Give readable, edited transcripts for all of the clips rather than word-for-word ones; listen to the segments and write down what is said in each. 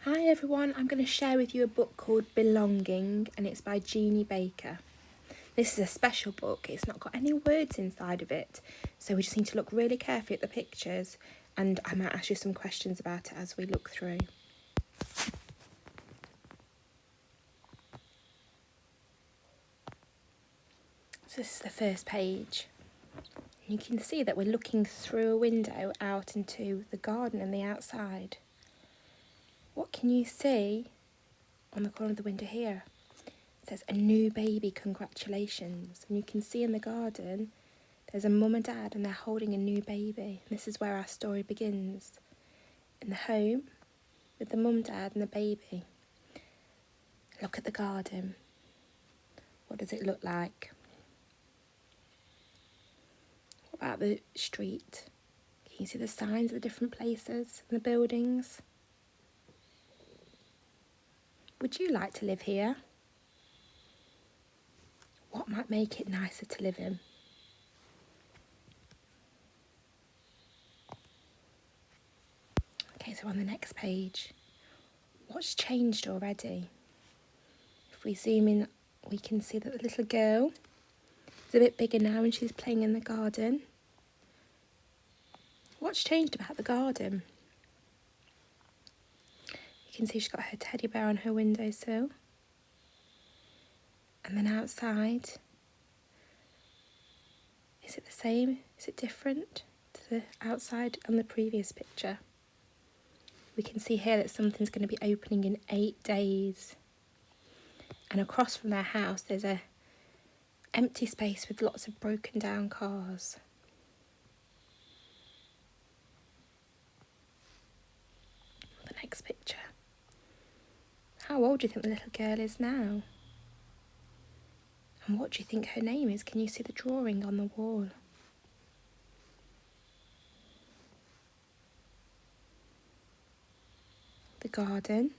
Hi everyone, I'm going to share with you a book called Belonging and it's by Jeannie Baker. This is a special book, it's not got any words inside of it, so we just need to look really carefully at the pictures and I might ask you some questions about it as we look through. So this is the first page. You can see that we're looking through a window out into the garden and the outside. What can you see on the corner of the window here? It says, "A new baby, congratulations." And you can see in the garden, there's a mum and dad and they're holding a new baby. This is where our story begins. In the home, with the mum, dad and the baby. Look at the garden. What does it look like? What about the street? Can you see the signs of the different places and the buildings? Would you like to live here? What might make it nicer to live in? Okay, so on the next page, what's changed already? If we zoom in, we can see that the little girl is a bit bigger now and she's playing in the garden. What's changed about the garden? You can see she's got her teddy bear on her windowsill. And then outside, is it the same? Is it different to the outside on the previous picture? We can see here that something's going to be opening in 8 days. And across from their house, there's a empty space with lots of broken down cars. The next picture. How old do you think the little girl is now? And what do you think her name is? Can you see the drawing on the wall? The garden.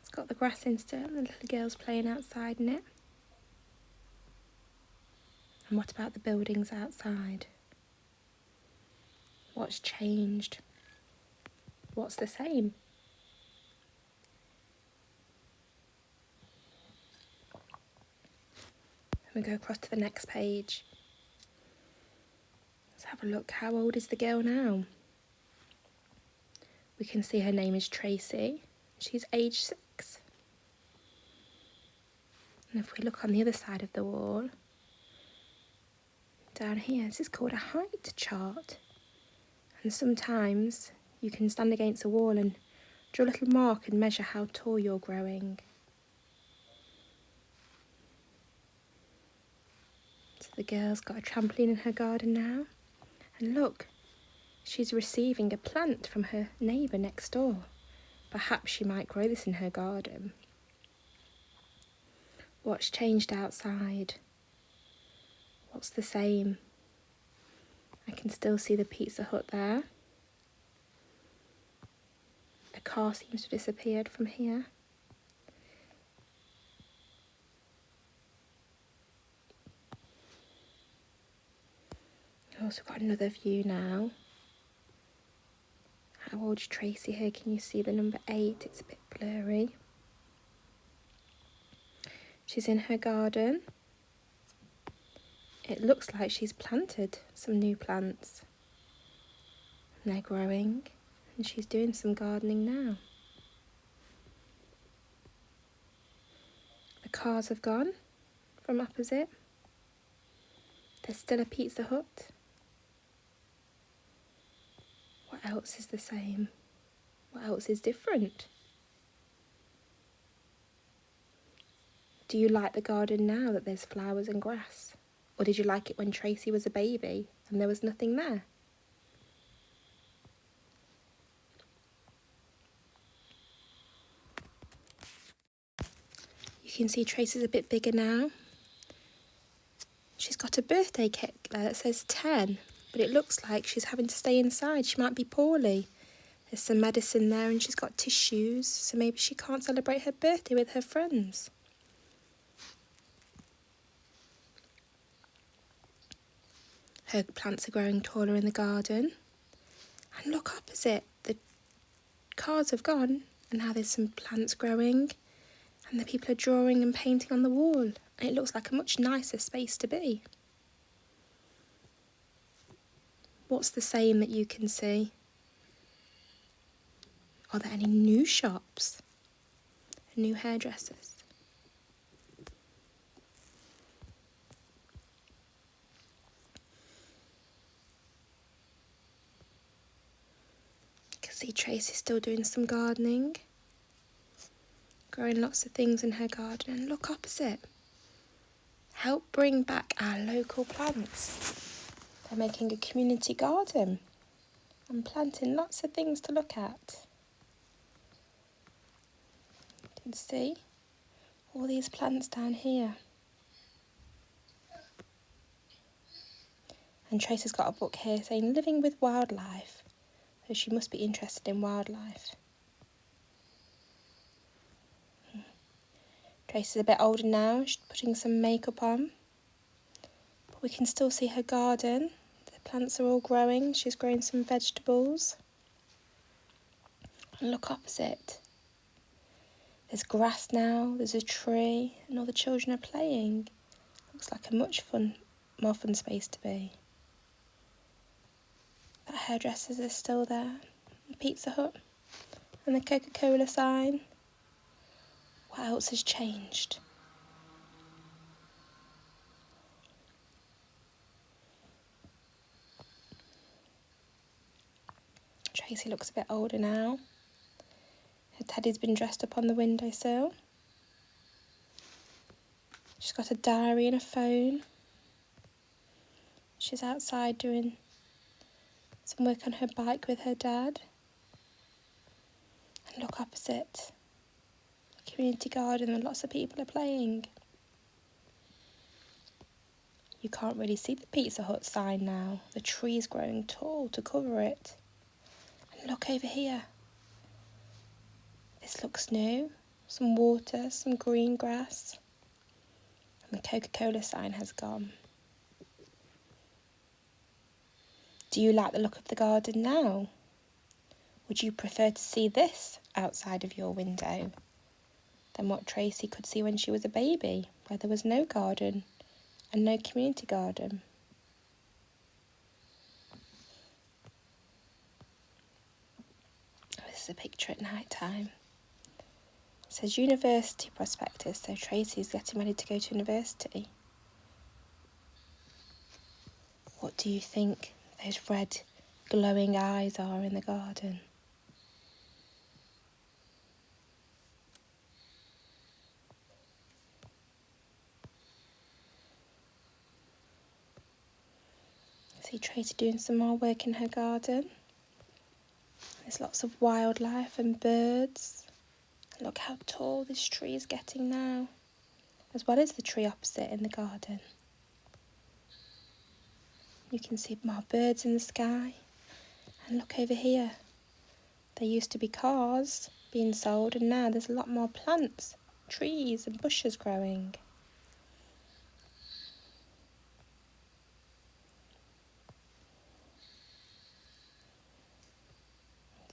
It's got the grass in still. The little girl's playing outside in it. And what about the buildings outside? What's changed? What's the same? We go across to the next page. Let's have a look. How old is the girl now? We can see her name is Tracy. She's age 6. And if we look on the other side of the wall, down here, this is called a height chart. And sometimes you can stand against a wall and draw a little mark and measure how tall you're growing. So the girl's got a trampoline in her garden now. And look, she's receiving a plant from her neighbour next door. Perhaps she might grow this in her garden. What's changed outside? What's the same? I can still see the Pizza Hut there. A car seems to have disappeared from here. I've also got another view now. How old's Tracy here? Can you see the number 8? It's a bit blurry. She's in her garden. It looks like she's planted some new plants. And they're growing. And she's doing some gardening now. The cars have gone from opposite. There's still a Pizza Hut. What else is the same? What else is different? Do you like the garden now that there's flowers and grass? Or did you like it when Tracy was a baby and there was nothing there? You can see Tracy's a bit bigger now. She's got a birthday cake there that says 10, but it looks like she's having to stay inside. She might be poorly. There's some medicine there and she's got tissues, so maybe she can't celebrate her birthday with her friends. Her plants are growing taller in the garden. And look opposite, the cars have gone and how there's some plants growing and the people are drawing and painting on the wall. And it looks like a much nicer space to be. What's the saying that you can see? Are there any new shops? New hairdressers? You can see Tracy's still doing some gardening, growing lots of things in her garden. And look opposite. Help bring back our local plants. They're making a community garden and planting lots of things to look at. You can see all these plants down here. And Tracy's got a book here saying Living with Wildlife. So she must be interested in wildlife. Tracy's a bit older now, she's putting some makeup on. But we can still see her garden. The plants are all growing. She's growing some vegetables. And look opposite. There's grass now, there's a tree, and all the children are playing. Looks like a more fun space to be. The hairdressers are still there. The Pizza Hut and the Coca-Cola sign. What else has changed? Tracy looks a bit older now. Her teddy's been dressed up on the windowsill. She's got a diary and a phone. She's outside doing some work on her bike with her dad. And look opposite. A community garden and lots of people are playing. You can't really see the Pizza Hut sign now. The tree's growing tall to cover it. And look over here. This looks new. Some water, some green grass. And the Coca-Cola sign has gone. Do you like the look of the garden now? Would you prefer to see this outside of your window than what Tracy could see when she was a baby, where there was no garden and no community garden? This is a picture at night time. It says University Prospectus, so Tracy's getting ready to go to university. What do you think those red glowing eyes are in the garden? See Tracy doing some more work in her garden. There's lots of wildlife and birds. Look how tall this tree is getting now, as well as the tree opposite in the garden. You can see more birds in the sky. And look over here. There used to be cars being sold, and now there's a lot more plants, trees and bushes growing.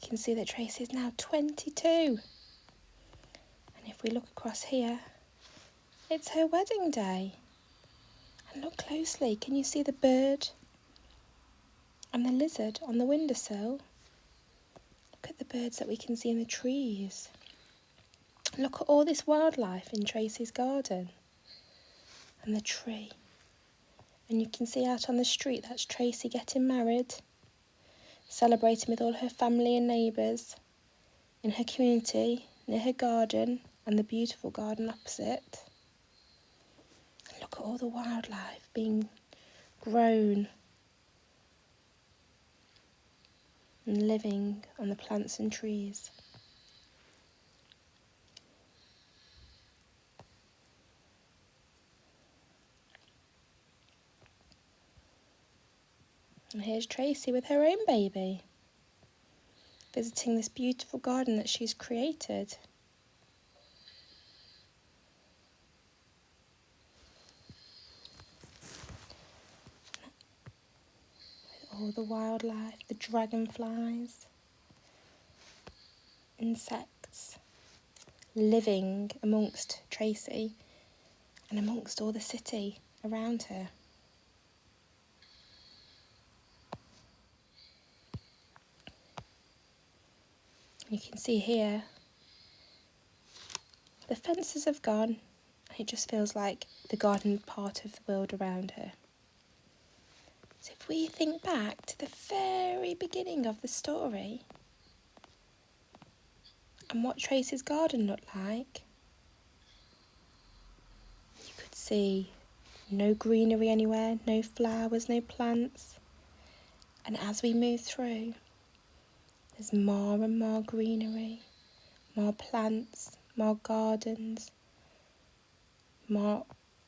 You can see that Tracy is now 22. And if we look across here, it's her wedding day. And look closely, can you see the bird and the lizard on the windowsill? Look at the birds that we can see in the trees. Look at all this wildlife in Tracy's garden. And the tree. And you can see out on the street, that's Tracy getting married, celebrating with all her family and neighbours in her community, near her garden and the beautiful garden opposite. And look at all the wildlife being grown and living on the plants and trees. And here's Tracy with her own baby, visiting this beautiful garden that she's created. With all the wildlife, the dragonflies, insects. cats living amongst Tracy and amongst all the city around her. You can see here the fences have gone. It just feels like the garden part of the world around her. So if we think back to the very beginning of the story and what Tracy's garden looked like, you could see no greenery anywhere, no flowers, no plants. And as we move through, there's more and more greenery, more plants, more gardens, more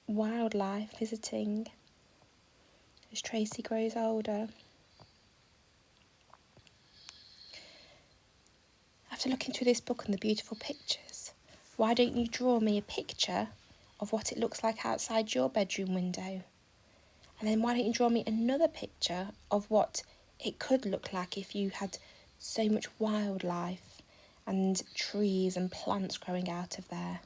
wildlife visiting as Tracy grows older. After looking through this book and the beautiful pictures, why don't you draw me a picture of what it looks like outside your bedroom window? And then why don't you draw me another picture of what it could look like if you had so much wildlife and trees and plants growing out of there?